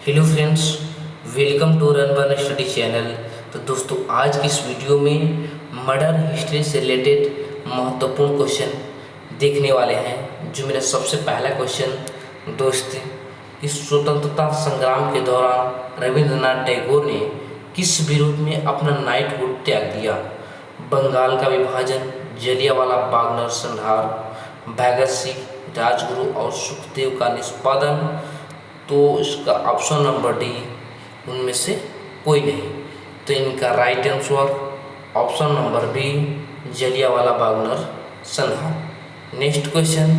Hello friends, welcome to run one study channel. तो दोस्तों, आज की इस वीडियो में मर्डर हिस्ट्री से रिलेटेड महत्वपूर्ण क्वेश्चन देखने वाले हैं। जो मेरा सबसे पहला क्वेश्चन दोस्त, इस स्वतंत्रता संग्राम के दौरान रविंद्रनाथ टैगोर ने किस विरोध में अपना नाइटहुड त्याग दिया? बंगाल का विभाजन, जलियांवाला बाग नरसंहार, भगत सिंह, राजगुरु और सुखदेव का निष्पादन। तो इसका ऑप्शन नंबर डी उनमें से कोई नहीं। तो इनका right answer option number B, Jallianwala Bagh नरसंहार। नेक्स्ट क्वेश्चन,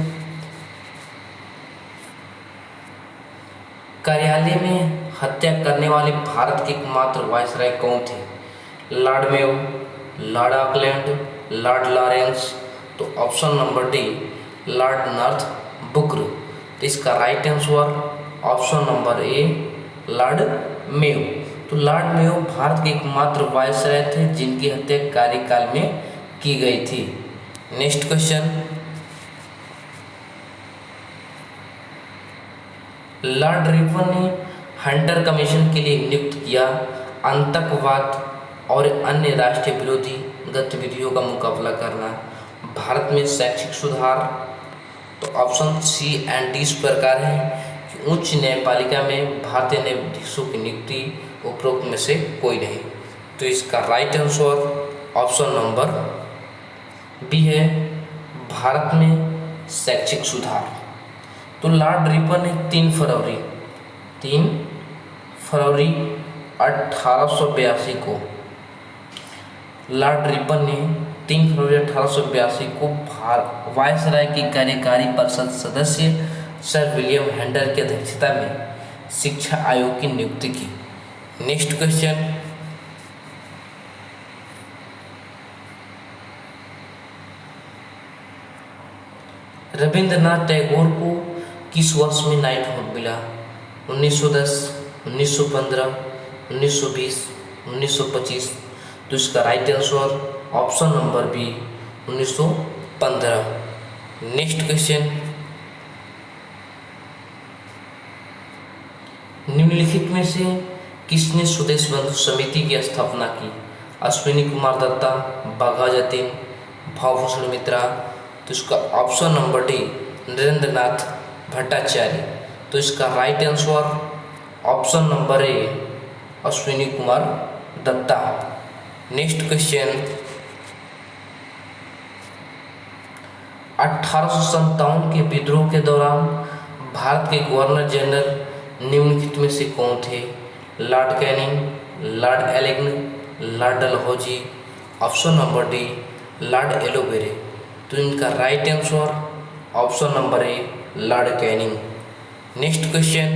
कार्यालय में हत्या करने वाले भारत के एकमात्र वायसराय कौन थे? Lord Mayo, Lord Auckland, Lord Lawrence. तो option number D, Lord Northbrook. तो इसका right answer option number A, Lord Mayo. तो लॉर्ड मेयो भारत के एकमात्र वायसराय थे जिनकी हत्या कार्यकाल में की गई थी। नेक्स्ट क्वेश्चन, लॉर्ड रिपन ने हंटर कमीशन के लिए नियुक्त किया आतंकवाद और अन्य राष्ट्रीय विरोधी गतिविधियों का मुकाबला करना, भारत में शैक्षिक सुधार। तो ऑप्शन सी एंड डी इस प्रकार है कि उच्च न्यायपालिका में भारतीय न्यायाधीशों की नियुक्ति उपरोक्त में से कोई नहीं। तो इसका right answer option number B है, भारत में शैक्षिक सुधार। तो लॉर्ड रिपन ने 3 फरवरी 1882 को लॉर्ड रिपन ने 3 फरवरी 1882 को वायसराय की कार्यकारी परिषद सदस्य सर विलियम हेंडर की अध्यक्षता में शिक्षा आयोग की नियुक्ति की। नेक्स्ट क्वेश्चन, रविंद्रनाथ टैगोर को किस वर्ष में नाइटहुड मिला? 1910, 1915, 1920, 1925। तो इसका right answer option number B, 1915। Next question, निम्नलिखित में से किसने स्वदेश बंधु समिति की स्थापना की? अश्विनी कुमार दत्ता, बाघा जतीन, भावभूषण मित्रा। तो इसका option number D, Narendranath Bhattacharya. तो इसका right answer option number A, Ashwini Kumar Dutta. Next question, 1857 के विद्रोह के दौरान भारत के गवर्नर जनरल निम्नलिखित में से कौन थे? Lord Canning, Lord Elgin, Lord Dalhousie. Option number D, Lord एलोवेरे। तो इनका right answer option number A, Lord Canning. Next question,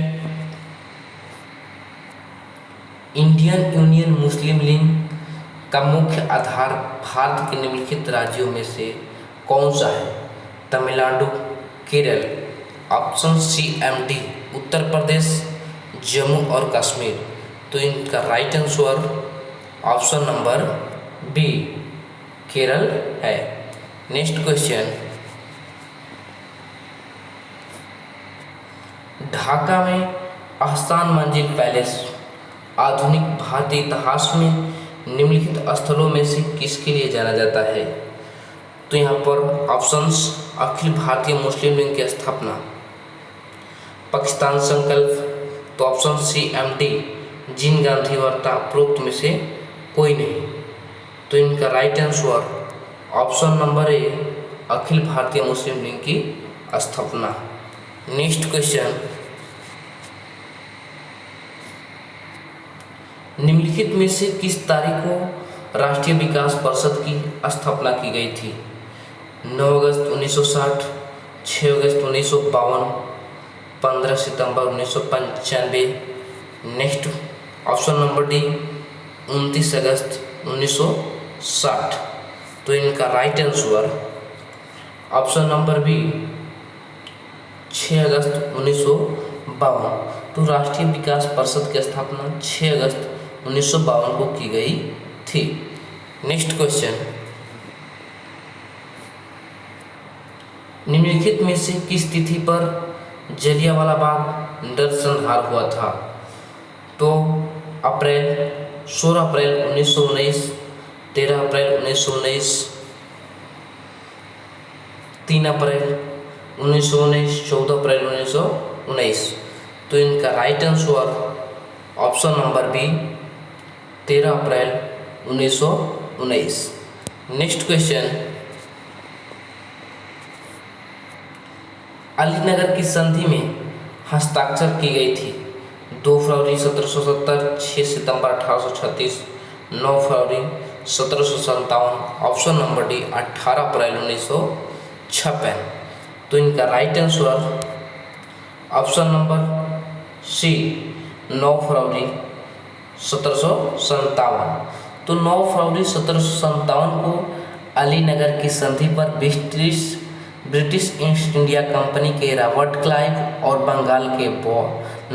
Indian Union Muslim League का मुख्य आधार भारत के निम्नलिखित राज्यों में से कौन सा है? Tamil Nadu, Kerala. Option C M D, Uttar Pradesh, Jammu और कश्मीर। तो इनका right answer option number B, Kerala है। नेक्स्ट क्वेश्चन, ढाका में अहसान मंजिल पैलेस आधुनिक भारतीय इतिहास में निम्नलिखित स्थलों में से किसके लिए जाना जाता है? तो यहाँ पर ऑप्शंस, अखिल भारतीय मुस्लिम लीग की स्थापना, पाकिस्तान संकल्प। तो option C M D, Jinnah Gandhi वार्ता। उपरोक्त में से कोई नहीं। तो इनका right answer option number A, अखिल भारतीय मुस्लिम लीग की स्थापना। नेक्स्ट क्वेश्चन, निम्नलिखित में से किस तारीख को राष्ट्रीय विकास परिषद की स्थापना की गई थी? 9 अगस्त 1960, 6 अगस्त 1952, 15 सितंबर 1995। नेक्स्ट ऑप्शन नंबर डी, 29 अगस्त 1960। तो इनका right answer option number B, 6 अगस्त 1952। तो राष्ट्रीय विकास परिषद की स्थापना 6 अगस्त 1952 को की गई थी। नेक्स्ट क्वेश्चन, निम्नलिखित में से किस तिथि पर जलियांवाला बाग नरसंहार हुआ था? तो अप्रैल 16 अप्रैल 1919, 13 अप्रैल 1919, 3 अप्रैल 1919, 14 अप्रैल 1919। तो इनका right answer option number B 13 अप्रैल 1919। नेक्स्ट क्वेश्चन, अलीनगर की संधि में हस्ताक्षर की गई थी 2 फरवरी 1770, 6 सितंबर 1836, 9 फरवरी 1757। ऑप्शन नंबर डी 18 अप्रैल 1956। तो इनका right answer option number C 9 फरवरी 1757। तो 9 फरवरी 1757 को अलीनगर की संधि पर ब्रिटिश ईस्ट इंडिया कंपनी के रॉबर्ट क्लाइव और बंगाल के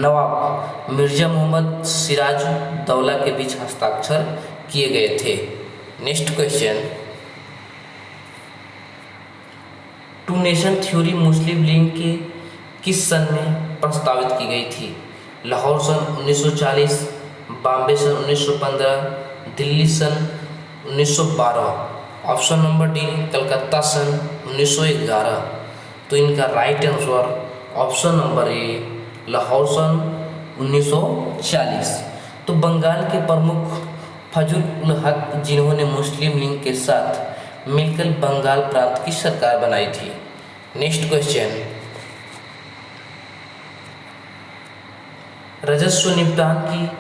नवाब मिर्जा मोहम्मद सिराज दौला के बीच हस्ताक्षर किए गए थे। Next question, two nation theory Muslim League के किस सन में प्रस्तावित की गई थी? लाहौर सन 1940, बॉम्बे सन 1915, दिल्ली सन 1912। ऑप्शन नंबर डी कलकत्ता सन 1911। तो इनका right answer option number A Lahore सन 1940। तो बंगाल के प्रमुख फजल हक जिन्होंने मुस्लिम लीग के साथ मिलकर बंगाल प्रांत की सरकार बनाई थी। नेक्स्ट क्वेश्चन, राजस्व निपटान की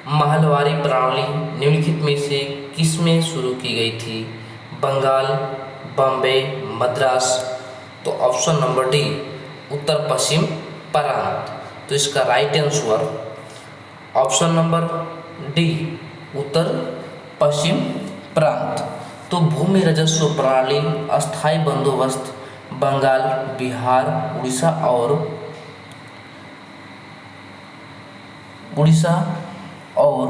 महलवारी प्रणाली निम्नलिखित में से किसमें शुरू की गई थी? बंगाल, बॉम्बे, मद्रास। तो ऑप्शन नंबर डी उत्तर पश्चिम प्रांत। तो इसका right answer option number D उत्तर पश्चिम प्रांत। तो भूमि राजस्व प्रणाली अस्थायी बंदोबस्त बंगाल, बिहार, उड़ीसा और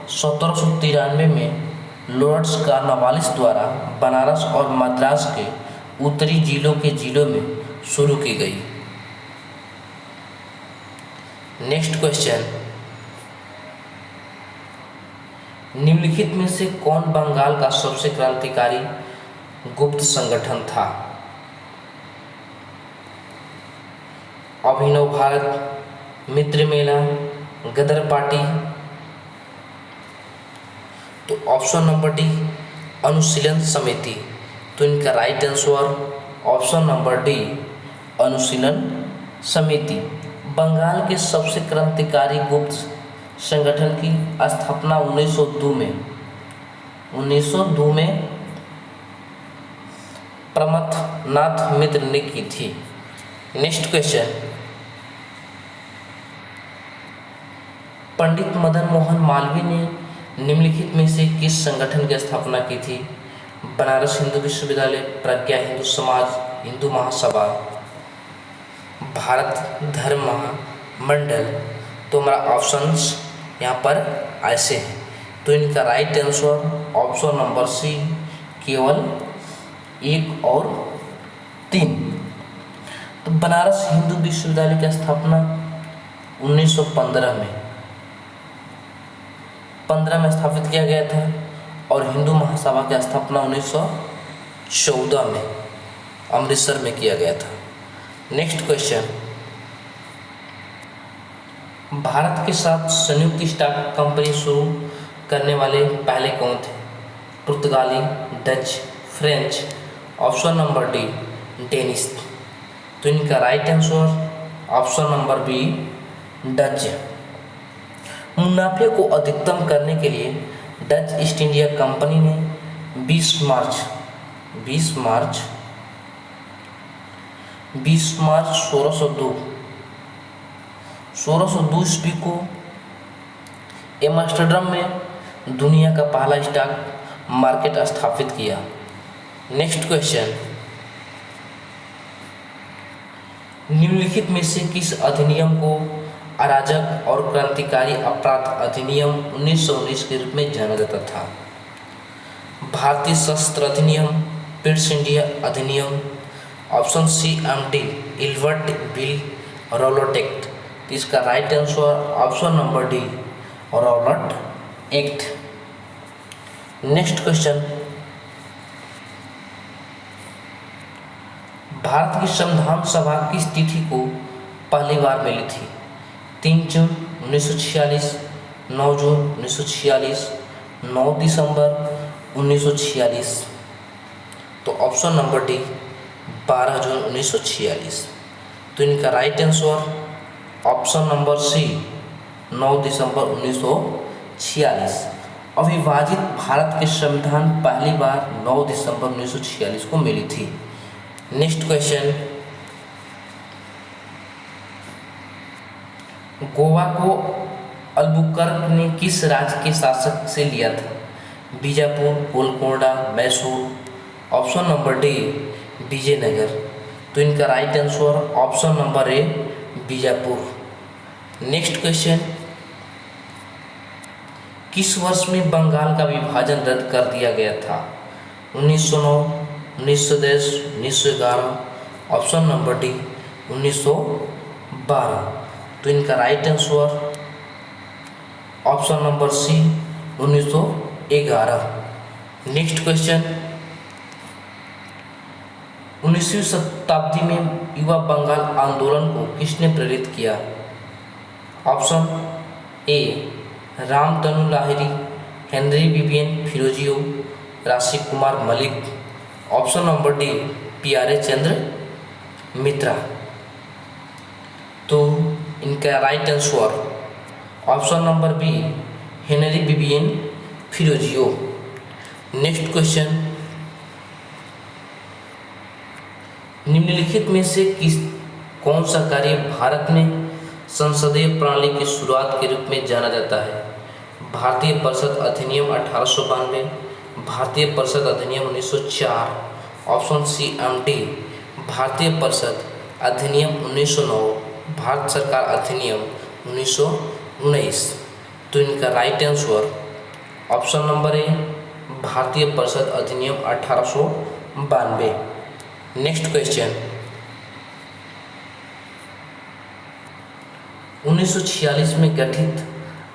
1793 में लॉर्ड्स कॉर्नवालिस द्वारा बनारस और मद्रास के उत्तरी जिलों में शुरू की गई। नेक्स्ट क्वेश्चन, निम्नलिखित में से कौन बंगाल का सबसे क्रांतिकारी गुप्त संगठन था? अभिनव भारत, मित्र मेला, गदर पार्टी। तो option number D Anushilan Samiti. तो इनका right answer option number D Anushilan Samiti. Bengal के सबसे क्रांतिकारी गुप्त संगठन की स्थापना 1902 में प्रमथनाथ मित्र ने की थी। नेक्स्ट क्वेश्चन, पंडित मदन मोहन मालवीय ने निम्नलिखित में से किस संगठन की स्थापना की थी? बनारस हिंदू विश्वविद्यालय, प्रज्ञा हिंदू समाज, हिंदू महासभा, भारत धर्म महामंडल। तो हमारा ऑप्शंस यहाँ पर ऐसे हैं। तो इनका right answer option number C केवल 1 और 3। तो बनारस हिंदू विश्वविद्यालय की स्थापना 1915 में स्थापित किया गया था और हिंदू महासभा की स्थापना 1914 में अमृतसर में किया गया था। नेक्स्ट क्वेश्चन, भारत के साथ संयुक्त स्टॉक कंपनी शुरू करने वाले पहले कौन थे? पुर्तगाली, Dutch, French. Option number D Danish. तो इनका right answer option number B Dutch. मुनाफे को अधिकतम करने के लिए डच ईस्ट इंडिया कंपनी ने 20 मार्च 1602 ईस्वी को एम्स्टर्डम में दुनिया का पहला स्टॉक मार्केट स्थापित किया। नेक्स्ट क्वेश्चन, निम्नलिखित में से किस अधिनियम को अराजक और क्रांतिकारी अपराध अधिनियम 1919 के रूप में जाना जाता था? भारतीय सशस्त्र अधिनियम, पिट्स इंडिया अधिनियम। ऑप्शन सी एमडी इल्बर्ट बिल रॉलोट एक्ट। इसका right answer option number D Robert act. Next question, Bharat की संविधान सभा किस तिथि को पहली बार मिली थी? 3 जून 1946, 9 जून 1946, 9 दिसंबर 1946। तो ऑप्शन नंबर डी 12 जून 1946। तो इनका right answer option number C 9 दिसंबर 1946। अविभाजित भारत के संविधान पहली बार 9 दिसंबर 1946 को मिली थी। नेक्स्ट क्वेश्चन, गोवा को अल्बुकर्क ने किस राज्य के शासक से लिया था? Bijapur, Golconda, Mysore. Option number D Vijayanagar. तो इनका right answer option number A Bijapur. Next question, किस वर्ष में बंगाल का विभाजन रद्द कर दिया गया था? 1909, 1910, 1911। Option number D 1912। तो इनका right answer option number C 1911। Next question, 19वीं शताब्दी में युवा बंगाल आंदोलन को किसने प्रेरित किया? Option A Ramtanu Lahiri, Henry Vivian Derozio, Rashi Kumar Malik. Option number D Pyare Chandra Mitra. तो इनका right answer option number B Henry Vivian Derozio. Next question, निम्नलिखित में से कौन सा कार्य भारत में संसदीय प्रणाली की शुरुआत के रूप में जाना जाता है? भारतीय परिषद अधिनियम 1892, भारतीय परिषद अधिनियम 1904। ऑप्शन सी एमटी भारतीय परिषद अधिनियम 1909, भारत सरकार अधिनियम 1919। तो इनका राइट आंसर ऑप्शन नंबर ए भारतीय परिषद अधिनियम 1892। नेक्स्ट क्वेश्चन, 1946 में गठित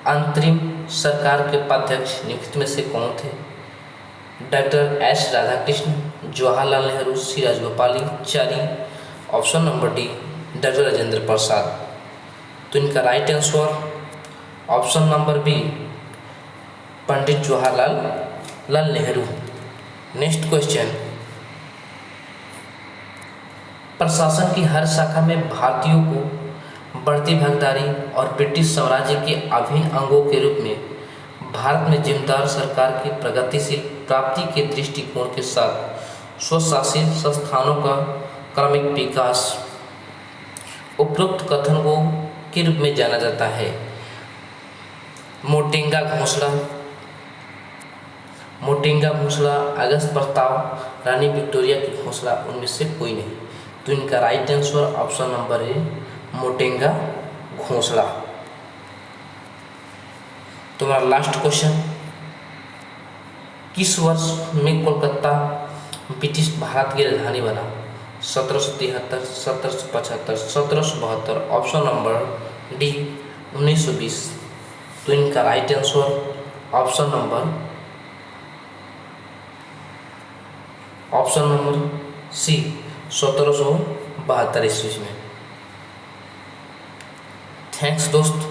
अंतरिम सरकार के उपाध्यक्ष निम्नलिखित में से कौन थे? Doctor S Radhakrishna, Jawaharlal Nehru, C Rajagopalachari. Option number D doctor Rajendra Prasad. तो इनका right answer option number B Pandit Jawaharlal Nehru. Next question, प्रशासन की हर शाखा में भारतीयों को बढ़ती भागीदारी और ब्रिटिश साम्राज्य के अभिन्न अंगों के रूप में भारत में जिम्मेदार सरकार की प्रगतिशील प्राप्ति के दृष्टिकोण के साथ स्वशासित संस्थानों का क्रमिक विकास उपरोक्त कथन को के रूप में जाना जाता है? मोटेंगा घोषणा, अगस्त प्रस्ताव, रानी विक्टोरिया की घोषणा, उनमें से कोई नहीं। तो इनका right answer option number A Montagu घोषणा। तो हमारा लास्ट क्वेश्चन, किस वर्ष में कोलकाता ब्रिटिश भारत की राजधानी बना? 1773, 1775, 1772। Option number D 1920। तो इनका right answer option number C 1772 ईस्वी में। थैंक्स दोस्त।